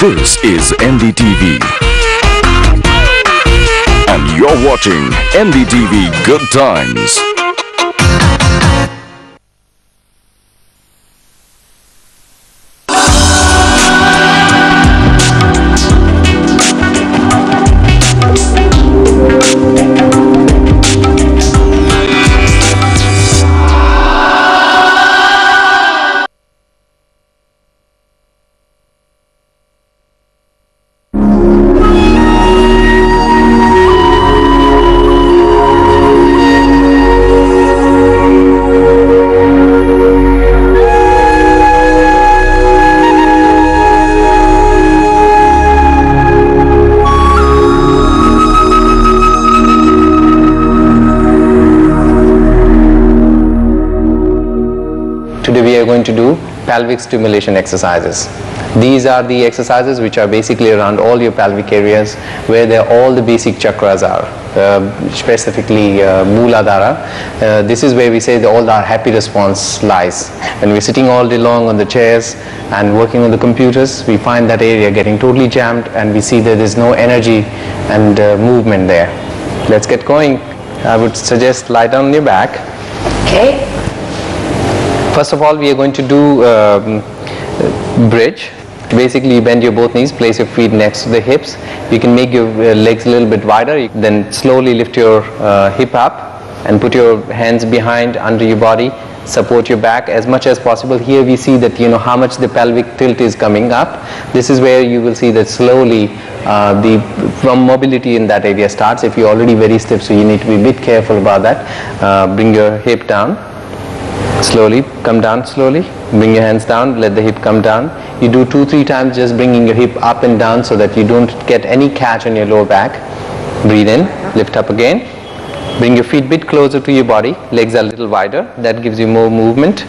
This is NDTV. And you're watching NDTV Good Times. Today we are going to do pelvic stimulation exercises. These are the exercises which are basically around all your pelvic areas where all the basic chakras are, specifically Mooladhara. This is where we say that all our happy response lies. When we're sitting all day long on the chairs and working on the computers, we find that area getting totally jammed and we see that there's no energy and movement there. Let's get going. I would suggest lie down on your back. Okay. First of all, we are going to do bridge. Basically, you bend your both knees, place your feet next to the hips. You can make your legs a little bit wider. Then slowly lift your hip up and put your hands behind under your body. Support your back as much as possible. Here we see that how much the pelvic tilt is coming up. This is where you will see that slowly from mobility in that area starts. If you're already very stiff, so you need to be a bit careful about that. Bring your hip down. Slowly, come down slowly, bring your hands down, let the hip come down. You do 2-3 times just bringing your hip up and down so that you don't get any catch on your lower back. Breathe in, lift up again. Bring your feet a bit closer to your body, legs are a little wider, that gives you more movement.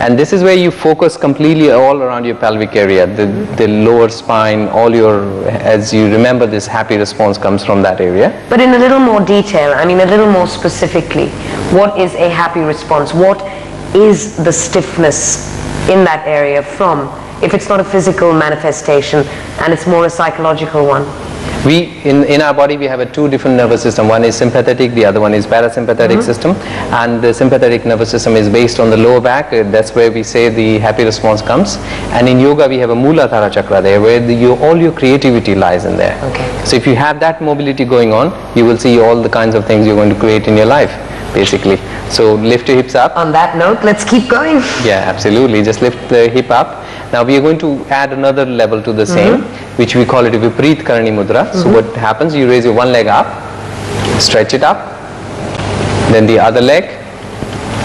And this is where you focus completely all around your pelvic area, the lower spine, as you remember, this happy response comes from that area. But in a little more detail, a little more specifically, what is a happy response? What is the stiffness in that area from, if it's not a physical manifestation and it's more a psychological one? In our body we have two different nervous systems. One is sympathetic, the other one is parasympathetic system, and the sympathetic nervous system is based on the lower back. That's where we say the happy response comes. And in yoga we have a Mooladhara chakra there where all your creativity lies in there. Okay. So if you have that mobility going on, you will see all the kinds of things you're going to create in your life basically. So lift your hips up. On that note, let's keep going. Yeah, absolutely. Just lift the hip up. Now we are going to add another level to the same, which we call it a Vipareet Karani Mudra. So what happens, you raise your one leg up, stretch it up, then the other leg.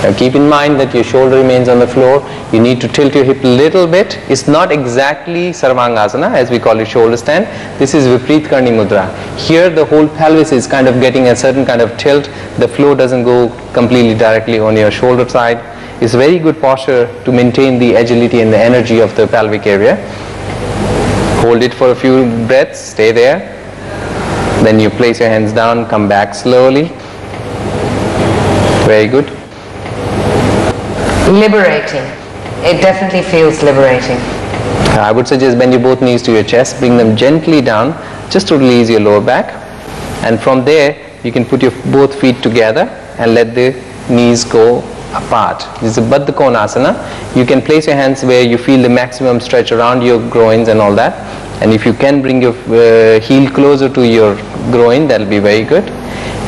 Now keep in mind that your shoulder remains on the floor. You need to tilt your hip a little bit. It's not exactly Sarvangasana as we call it, shoulder stand. This is Vipareet Karani Mudra. Here the whole pelvis is kind of getting a certain kind of tilt. The flow doesn't go completely directly on your shoulder side. It's very good posture to maintain the agility and the energy of the pelvic area. Hold it for a few breaths, stay there. Then you place your hands down, come back slowly. Very good. Liberating. It definitely feels liberating. I would suggest bend your both knees to your chest, bring them gently down just to release your lower back. And from there you can put your both feet together and let the knees go apart. This is Baddha Konasana. You can place your hands where you feel the maximum stretch around your groins and all that. And if you can bring your heel closer to your groin, that will be very good.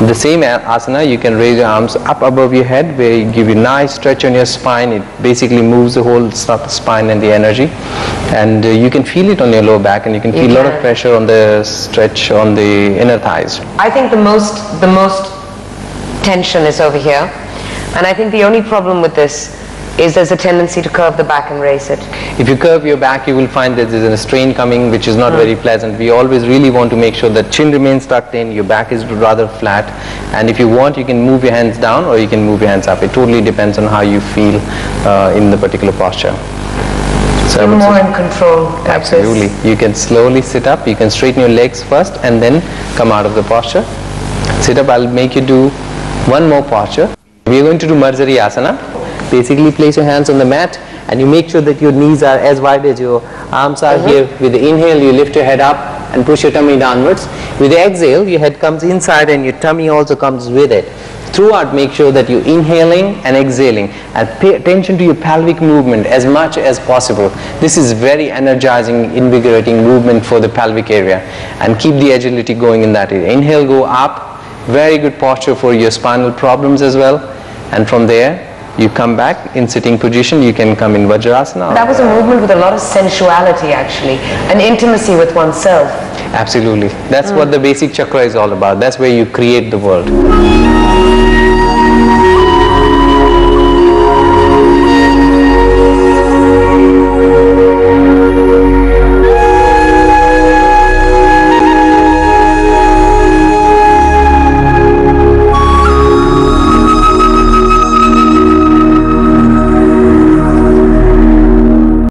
In the same asana, you can raise your arms up above your head where you give you a nice stretch on your spine. It basically moves the whole spine and the energy. And you can feel it on your lower back and you can feel a lot of pressure on the stretch on the inner thighs. I think the most tension is over here. And I think the only problem with this is there's a tendency to curve the back and raise it. If you curve your back, you will find that there's a strain coming which is not very pleasant. We always really want to make sure that chin remains tucked in, your back is rather flat, and if you want you can move your hands down or you can move your hands up. It totally depends on how you feel in the particular posture. So you're more in control. Absolutely. You can slowly sit up, you can straighten your legs first and then come out of the posture. Sit up, I'll make you do one more posture. We are going to do Marsari Asana. Basically place your hands on the mat and you make sure that your knees are as wide as your arms are here. With the inhale, you lift your head up and push your tummy downwards. With the exhale, your head comes inside and your tummy also comes with it. Throughout, make sure that you're inhaling and exhaling, and pay attention to your pelvic movement as much as possible. This is very energizing, invigorating movement for the pelvic area, and keep the agility going in that area. Inhale, go up, very good posture for your spinal problems as well, and from there you come back in sitting position. You can come in Vajrasana. That was a movement with a lot of sensuality, actually, and intimacy with oneself. Absolutely. That's what the basic chakra is all about. That's where you create the world.